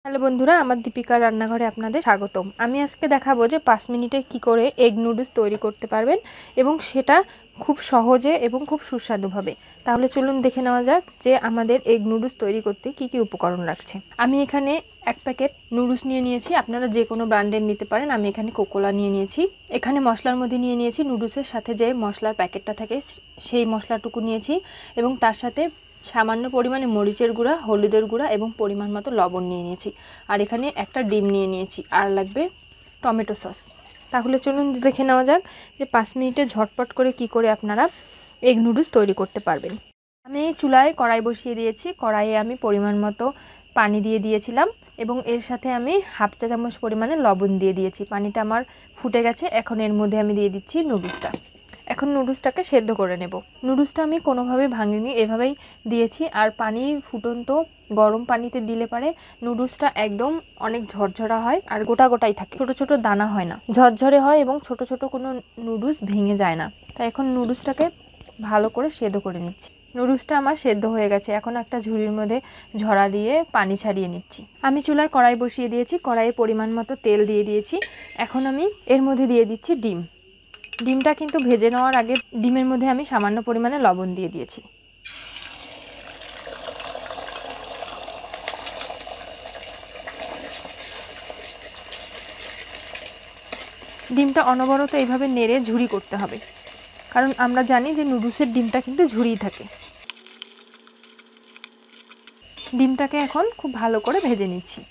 Hello বন্ধুরা, আমার দীপিকার রান্নাঘরে আপনাদের স্বাগতম। আমি আজকে দেখাবো যে 5 মিনিটে কি করে এগ নুডলস তৈরি করতে পারবেন এবং সেটা খুব সহজে এবং খুব সুস্বাদুভাবে। তাহলে চলুন দেখে নেওয়া যাক যে আমাদের এগ নুডলস তৈরি করতে কি কি উপকরণ লাগছে। আমি এখানে এক প্যাকেট নুডলস নিয়ে নিয়েছি, আপনারা যে কোনো ব্র্যান্ডের নিতে পারেন। আমি এখানে কোকোলা নিয়ে নিয়েছি। এখানে মশলার মধ্যে নিয়ে নিয়েছি নুডলসের সাথে যে মশলার প্যাকেটটা থাকে সেই মশলাটুকু নিয়েছি এবং তার সাথে সামান্য পরিমাণে মরিচের গুঁড়া, হলুদের গুঁড়া এবং পরিমাণ মতো লবণ নিয়ে নিয়েছি। আর এখানে একটা ডিম নিয়ে নিয়েছি, আর লাগবে টমেটো সস। তাহলে চলুন দেখে নেওয়া যাক যে 5 মিনিটে ঝটপট করে কি করে আপনারা এগ নুডলস তৈরি করতে পারবেন। আমি চুলায় কড়াই বসিয়ে দিয়েছি। কড়াইয়ে আমি পরিমাণ মতো পানি দিয়ে দিয়েছিলাম এবং এর সাথে আমি হাফ চা চামচ পরিমাণে লবণ দিয়ে দিয়েছি। পানিটা আমার ফুটে গেছে। এখন এর মধ্যে আমি দিয়ে দিচ্ছি নুডলসটা। এখন নুডলসটাকে সেদ্ধ করে নেব। নুডলসটা আমি কোনোভাবে ভাঙিনি, এভাবেই দিয়েছি। আর পানি ফুটন্ত গরম পানিতে দিলে পারে নুডলসটা একদম অনেক ঝরঝরা হয় আর গোটা গোটাই থাকে, ছোট ছোট দানা হয় না, ঝরঝরে হয় এবং ছোট ছোট কোনো নুডলস ভেঙে যায় না। তাই এখন নুডলসটাকে ভালো করে সেদ্ধ করে নিচ্ছি। নুডলসটা আমার সেদ্ধ হয়ে গেছে। এখন একটা ঝুড়ির মধ্যে ঝরা দিয়ে পানি ছাড়িয়ে নিচ্ছি। আমি চুলায় কড়াই বসিয়ে দিয়েছি। কড়াইয়ে পরিমাণ মতো তেল দিয়ে দিয়েছি। এখন আমি এর মধ্যে দিয়ে দিচ্ছি ডিম। ডিমটা কিন্তু ভেজে নেওয়ার আগে ডিমের মধ্যে আমি সামান্য পরিমাণে লবণ দিয়ে দিয়েছি। ডিমটা অনবরত এইভাবে নেড়ে ঝুরি করতে হবে, কারণ আমরা জানি যে নুডলসের ডিমটা কিন্তু ঝুরিই থাকে। ডিমটাকে এখন খুব ভালো করে ভেজে নিচ্ছি,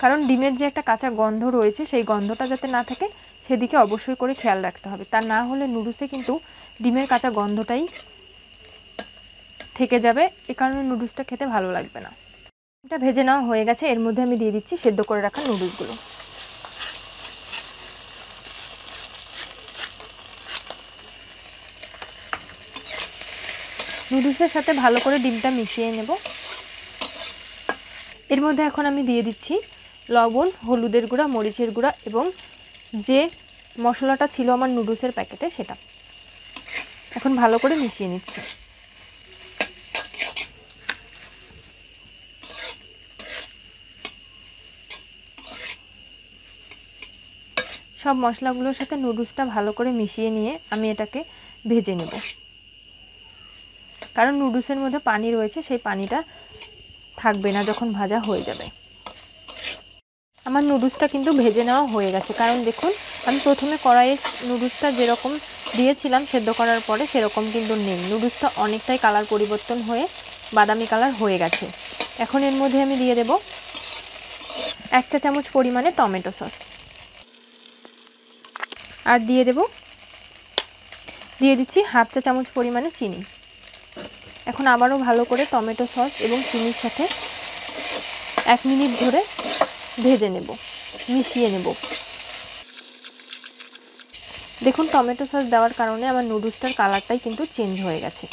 কারণ ডিমের যে একটা কাঁচা গন্ধ রয়েছে সেই গন্ধটা যাতে না থাকে সেদিকে অবশ্যই করে খেয়াল রাখতে হবে। তা না হলে নুডলসে কিন্তু ডিমের কাঁচা গন্ধটাই থেকে যাবে, এ কারণে নুডলসটা খেতে ভালো লাগবে না। এটা ভেজে নেওয়া হয়ে গেছে। এর মধ্যে আমি দিয়ে দিচ্ছি সেদ্ধ করে রাখা নুডলসগুলো। নুডলসের সাথে ভালো করে ডিমটা মিশিয়ে নেব। এর মধ্যে এখন আমি দিয়ে দিচ্ছি লবণ, হলুদের গুঁড়া, মরিচের গুঁড়া এবং যে মশলাটা ছিল আমার নুডলসের প্যাকেটে সেটা। এখন ভালো করে মিশিয়ে নিচ্ছি। সব মশলাগুলোর সাথে নুডলসটা ভালো করে মিশিয়ে নিয়ে আমি এটাকে ভেজে নেব, কারণ নুডলসের মধ্যে পানি রয়েছে, সেই পানিটা থাকবে না যখন ভাজা হয়ে যাবে। আমার নুডলসটা কিন্তু ভেজে নেওয়া হয়ে গেছে, কারণ দেখুন আমি প্রথমে কড়াইয়ে নুডলসটা যেরকম দিয়েছিলাম সেদ্ধ করার পরে সেরকম কিন্তু নেই। নুডলসটা অনেকটাই কালার পরিবর্তন হয়ে বাদামি কালার হয়ে গেছে। এখন এর মধ্যে আমি দিয়ে দেব 1 চা চামচ পরিমাণে টমেটো সস, আর দিয়ে দিচ্ছি হাফ চা চামচ পরিমাণে চিনি। এখন আবারও ভালো করে টমেটো সস এবং চিনির সাথে 1 মিনিট ধরে ভেজে নেব, মিশিয়ে নেব। দেখুন টমেটো সস দেওয়ার কারণে আমার নুডলসটার কালারটাই কিন্তু চেঞ্জ হয়ে গেছে।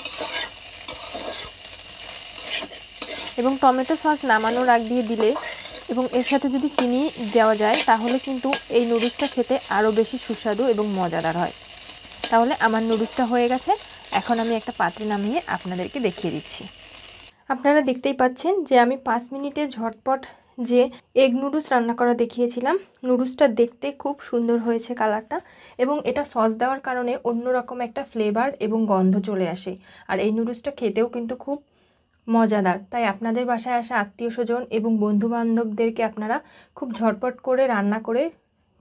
এবং টমেটো সস নামানোর আগ দিয়ে দিলে এবং এর সাথে যদি চিনি দেওয়া যায় তাহলে কিন্তু এই নুডলসটা খেতে আরও বেশি সুস্বাদু এবং মজাদার হয়। তাহলে আমার নুডলসটা হয়ে গেছে। এখন আমি একটা পাত্রে নামিয়ে আপনাদেরকে দেখিয়ে দিচ্ছি। আপনারা দেখতেই পাচ্ছেন যে আমি 5 মিনিটে ঝটপট যে এগ নুডলস রান্না করা দেখিয়েছিলাম, নুডলসটা দেখতে খুব সুন্দর হয়েছে কালারটা, এবং এটা সস দেওয়ার কারণে অন্যরকম একটা ফ্লেভার এবং গন্ধ চলে আসে। আর এই নুডলসটা খেতেও কিন্তু খুব মজাদার। তাই আপনাদের বাসায় আসা আত্মীয় স্বজন এবং বন্ধুবান্ধবদেরকে আপনারা খুব ঝটপট করে রান্না করে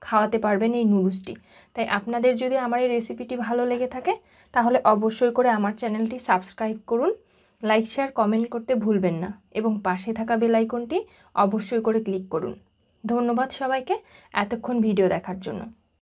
খাওয়াতে পারবেন এই নুডলসটি। তাই আপনাদের যদি আমার এই রেসিপিটি ভালো লেগে থাকে তাহলে অবশ্যই করে আমার চ্যানেলটি সাবস্ক্রাইব করুন, লাইক, শেয়ার, কমেন্ট করতে ভুলবেন না এবং পাশে থাকা বেল আইকনটি অবশ্যই করে ক্লিক করুন। ধন্যবাদ সবাইকে এতক্ষণ ভিডিও দেখার জন্য।